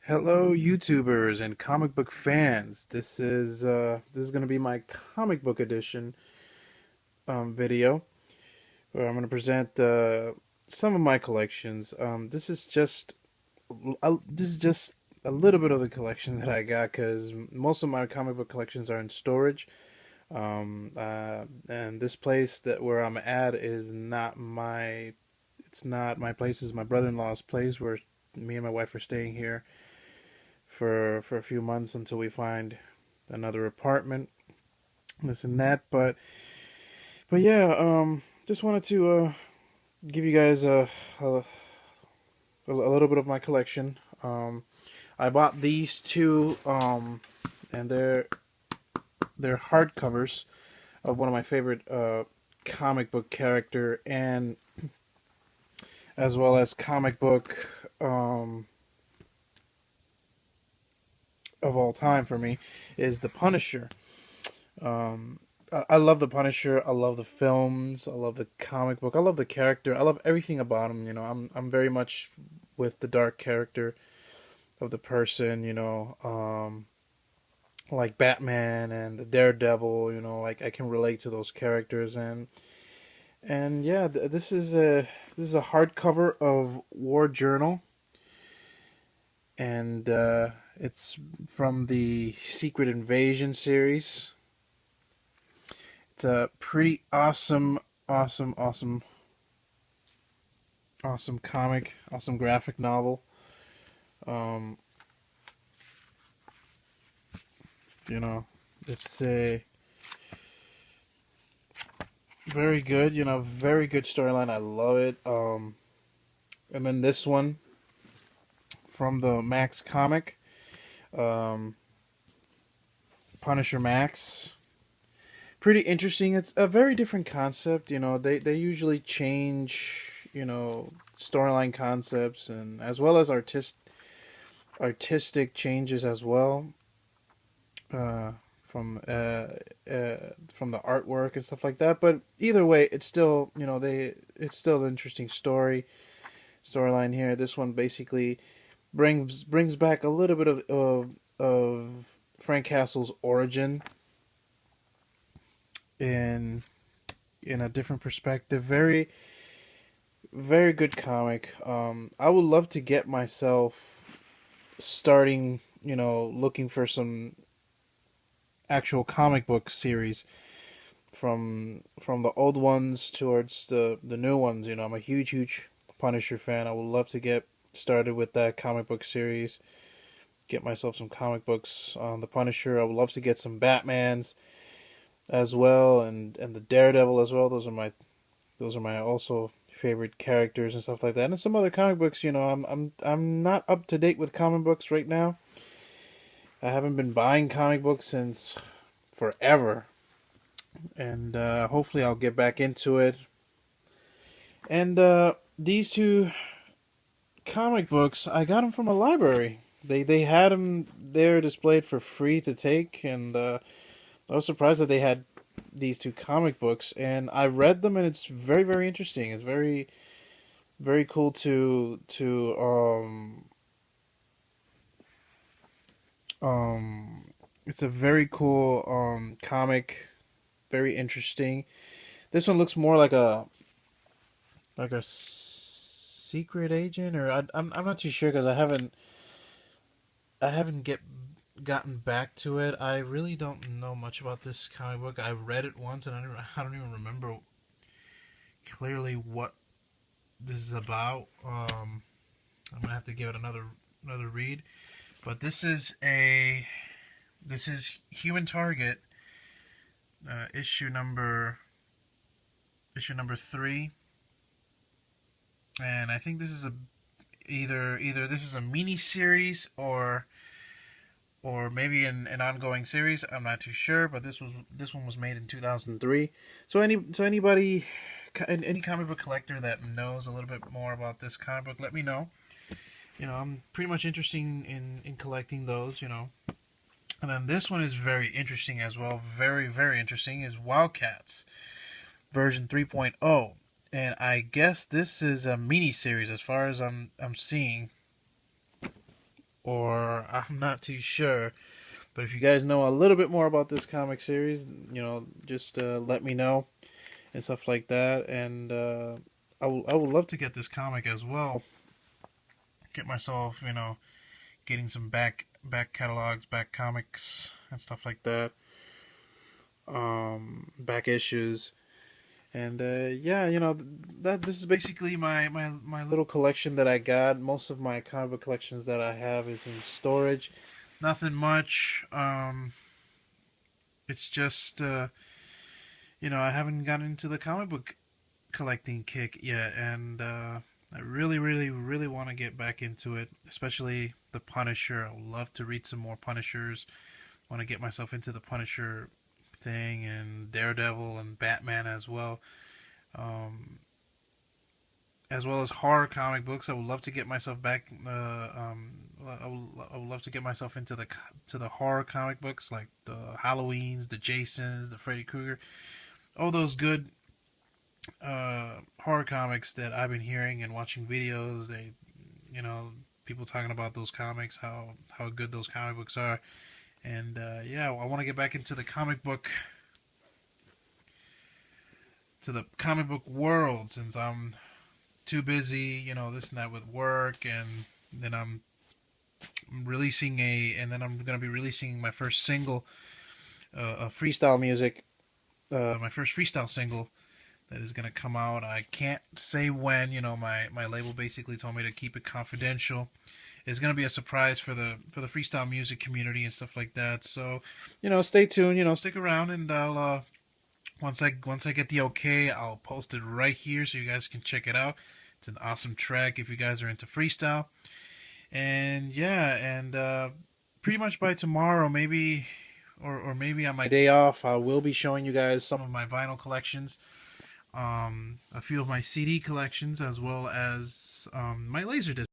Hello, YouTubers and comic book fans. This is going to be my comic book edition video, where I'm going to present some of my collections. This is just a little bit of the collection that I got because most of my comic book collections are in storage. And this place that where I'm at is not my. It's not my place. It's my brother-in-law's place where me and my wife are staying here for a few months until we find another apartment, this and that. But yeah, just wanted to give you guys a little bit of my collection. I bought these two, and they're hardcovers of one of my favorite comic book character, and as well as comic book of all time for me is the Punisher. I love the Punisher. I love the films. I love the comic book. I love the character. I love everything about him. I'm very much with the dark character of the person. Like Batman and the Daredevil. Like I can relate to those characters, and yeah, this is a hardcover of War Journal, and it's from the Secret Invasion series. It's a pretty awesome comic, awesome graphic novel. Um, you know, it's a very good, very good storyline. I love it. And then this one from the Max comic, um, Punisher Max. Pretty interesting. It's a very different concept. They usually change, storyline concepts and as well as artistic changes as well. Uh, from from the artwork and stuff like that. But either way, it's still it's still an interesting storyline here. This one basically brings back a little bit of Frank Castle's origin in in a different perspective. Very good comic. I would love to get myself starting, looking for some actual comic book series from the old ones towards the new ones. I'm a huge Punisher fan. I would love to get started with that comic book series. Get myself some comic books on the Punisher. I would love to get some Batmans as well, and the Daredevil as well. Those are my also favorite characters and stuff like that. And some other comic books. I'm not up to date with comic books right now. I haven't been buying comic books since forever, and hopefully I'll get back into it. And these two comic books, I got them from a library. They had them there displayed for free to take, and I was surprised that they had these two comic books, and I read them, and it's very interesting. It's very cool to it's a very cool comic, very interesting. This one looks more like a secret agent, or I'm not too sure because I haven't gotten back to it. I really don't know much about this comic book. I read it once, and I don't even remember clearly what this is about. I'm gonna have to give it another read. But this is Human Target, issue number 3, and I think this is either this is a mini series or maybe an ongoing series. I'm not too sure, but this one was made in 2003. Any comic book collector that knows a little bit more about this comic book, let me know. I'm pretty much interested in collecting those. And then this one is very interesting as well. Very interesting is Wildcats version 3.0, and I guess this is a mini series as far as I'm seeing. or I'm not too sure. But if you guys know a little bit more about this comic series, just let me know and stuff like that. And I would love to get this comic as well. Get myself, getting some back catalogs, back comics, and stuff like that. Back issues, and yeah, that this is basically my little collection that I got. Most of my comic book collections that I have is in storage. Nothing much. It's just I haven't gotten into the comic book collecting kick yet, and I really, really, really want to get back into it, especially the Punisher. I would love to read some more Punishers. Want to get myself into the Punisher thing, and Daredevil and Batman as well. Um, as well as horror comic books. I would love to get myself back. I would love to get myself into the horror comic books, like the Halloweens, the Jasons, the Freddy Krueger, all those good horror comics that I've been hearing and watching videos. People talking about those comics, how good those comic books are, and yeah, I want to get back into the comic book world, since I'm too busy, this and that with work, and then I'm and then I'm gonna be releasing my first single, freestyle music, my first freestyle single that is gonna come out. I can't say when. My label basically told me to keep it confidential. It's gonna be a surprise for the freestyle music community and stuff like that. So, stay tuned. Stick around, and I'll once I get the okay, I'll post it right here so you guys can check it out. It's an awesome track if you guys are into freestyle. And yeah, and pretty much by tomorrow, maybe, or maybe on my day off, I will be showing you guys some of my vinyl collections, a few of my CD collections, as well as my Laserdisc